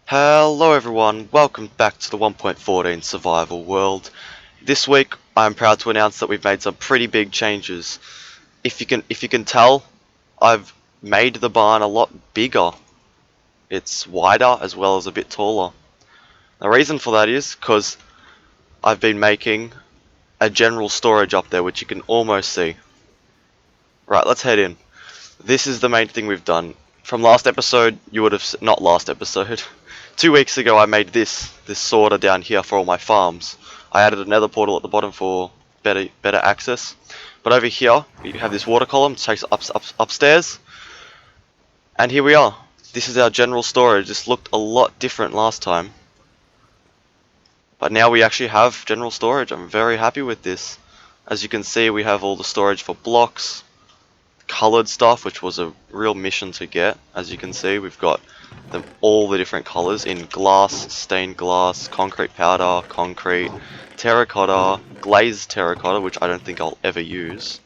Hello everyone, welcome back to the 1.14 survival world. This week I'm proud to announce that we've made some pretty big changes. If you can tell, I've made the barn a lot bigger. It's wider as well as a bit taller. The reason for that is because I've been making a general storage up there which you can almost see. Right, let's head in. This is the main thing we've done. From last episode, you would have not last episode. 2 weeks ago, I made this sorter down here for all my farms. I added another portal at the bottom for better access. But over here, you have this water column, takes upstairs, and here we are. This is our general storage. This looked a lot different last time, but now we actually have general storage. I'm very happy with this. As you can see, we have all the storage for blocks, colored stuff, which was a real mission to get. As you can see, we've got all the different colors in glass, stained glass, concrete powder, concrete, terracotta, glazed terracotta, which I don't think I'll ever use,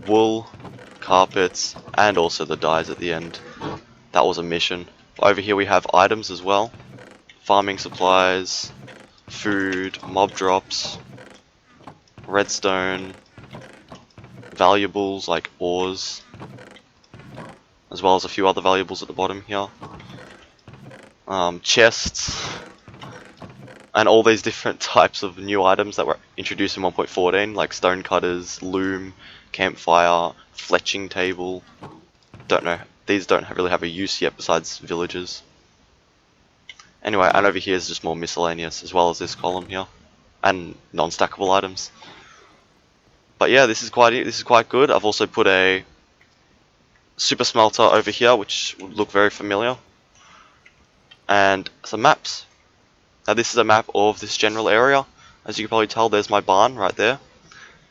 wool, carpets, and also the dyes at the end. That was a mission. Over here we have items as well, farming supplies, food, mob drops, redstone, valuables like ores, as well as a few other valuables at the bottom here. Chests, and all these different types of new items that were introduced in 1.14, like stone cutters, loom, campfire, fletching table. Don't know, these don't really have a use yet besides villagers. Anyway, and over here is just more miscellaneous, as well as this column here, and non-stackable items. But yeah, this is quite good. I've also put a super smelter over here, which would look very familiar, and some maps. Now this is a map of this general area. As you can probably tell, there's my barn right there,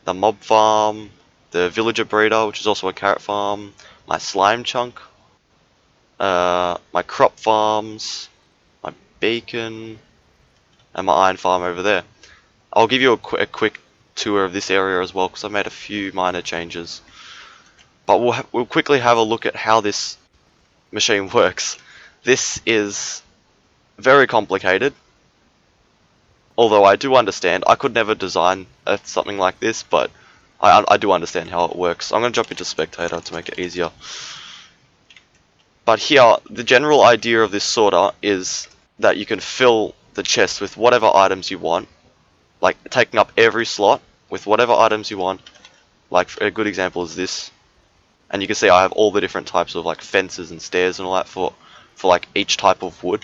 the mob farm, the villager breeder, which is also a carrot farm, my slime chunk, my crop farms, my bacon, and my iron farm over there. I'll give you a quick tour of this area as well, because I made a few minor changes. But we'll quickly have a look at how this machine works. This is very complicated. Although I do understand, I could never design something like this, but I do understand how it works. I'm going to jump into Spectator to make it easier. But here, the general idea of this sorter is that you can fill the chest with whatever items you want, like taking up every slot with whatever items you want. Like a good example is this, and you can see I have all the different types of like fences and stairs and all that for like each type of wood.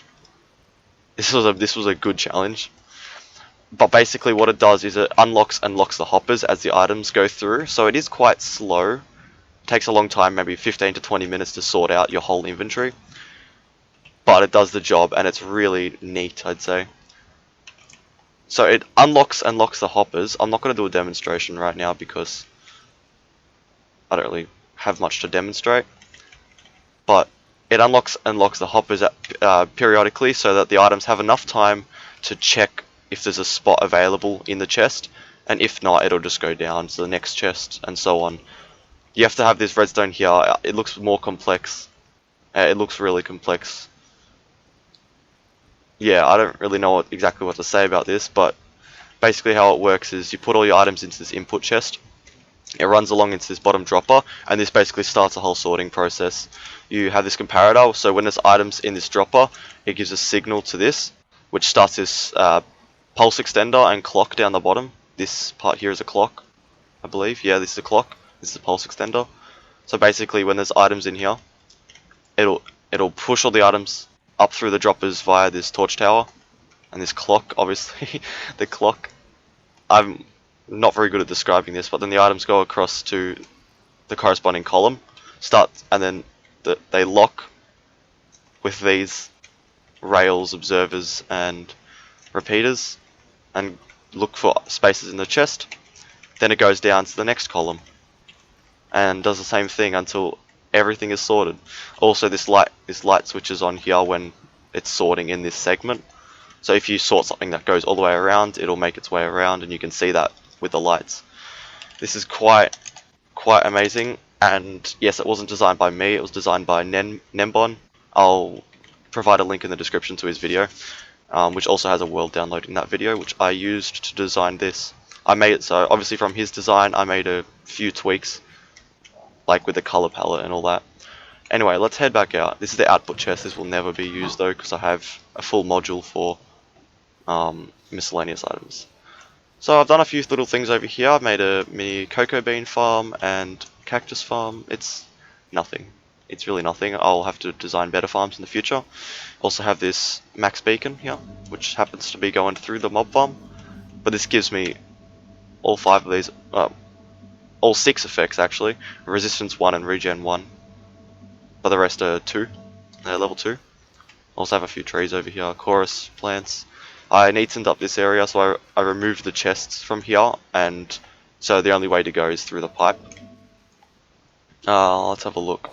This was a good challenge. But basically what it does is it unlocks and locks the hoppers as the items go through, so it is quite slow. It takes a long time, maybe 15 to 20 minutes to sort out your whole inventory. But it does the job, and it's really neat, I'd say. So it unlocks and locks the hoppers. I'm not going to do a demonstration right now because I don't really have much to demonstrate. But it unlocks and locks the hoppers periodically so that the items have enough time to check if there's a spot available in the chest, and if not, it'll just go down to the next chest, and so on. You have to have this redstone here. It looks more complex. It looks really complex. Yeah, I don't really know exactly what to say about this, but basically how it works is you put all your items into this input chest. It runs along into this bottom dropper, and this basically starts a whole sorting process. You have this comparator, so when there's items in this dropper, it gives a signal to this, which starts this pulse extender and clock down the bottom. This part here is a clock, I believe. Yeah, this is a clock. This is a pulse extender. So basically, when there's items in here, it'll push all the items up through the droppers via this torch tower, and this clock, obviously, the clock. I'm not very good at describing this, but then the items go across to the corresponding column, and then they lock with these rails, observers, and repeaters, and look for spaces in the chest. Then it goes down to the next column and does the same thing until everything is sorted. Also, this light switches on here when it's sorting in this segment. So if you sort something that goes all the way around, it'll make its way around, and you can see that with the lights. This is quite amazing, and yes, it wasn't designed by me, it was designed by Nembon. I'll provide a link in the description to his video, which also has a world download in that video, which I used to design this. I made it so, obviously from his design, I made a few tweaks, like with the color palette and all that. Anyway, let's head back out. This is the output chest. This will never be used though, because I have a full module for miscellaneous items. So I've done a few little things over here. I've made a mini cocoa bean farm and cactus farm. It's nothing. It's really nothing. I'll have to design better farms in the future. Also have this max beacon here, which happens to be going through the mob farm. But this gives me all 5 of these, all 6 effects actually. Resistance 1 and regen 1. But the rest are 2. They're level 2. Also have a few trees over here, chorus plants. I neatened up this area, so I removed the chests from here, and so the only way to go is through the pipe. Let's have a look.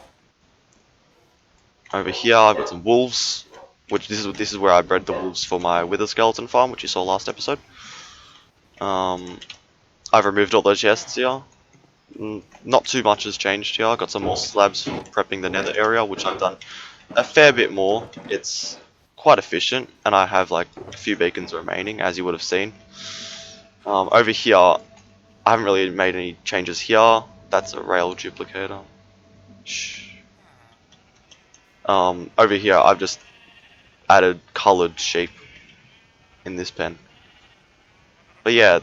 Over here I've got some wolves, which this is where I bred the wolves for my wither skeleton farm, which you saw last episode. I've removed all those chests here. Not too much has changed here. I've got some more slabs for prepping the nether area, which I've done a fair bit more. It's quite efficient, and I have like a few beacons remaining, as you would have seen. Over here, I haven't really made any changes here. That's a rail duplicator. Shh. Over here, I've just added coloured sheep in this pen. But yeah,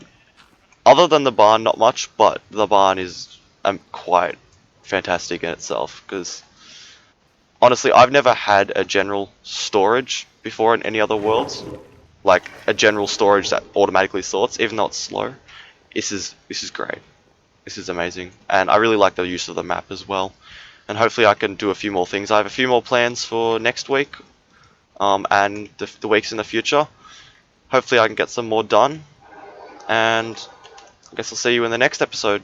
other than the barn, not much, but the barn is quite fantastic in itself, because honestly, I've never had a general storage before in any other worlds. Like a general storage that automatically sorts, even though it's slow. This is great. This is amazing, and I really like the use of the map as well. And hopefully I can do a few more things. I have a few more plans for next week, and the weeks in the future. Hopefully I can get some more done, and I guess I'll see you in the next episode.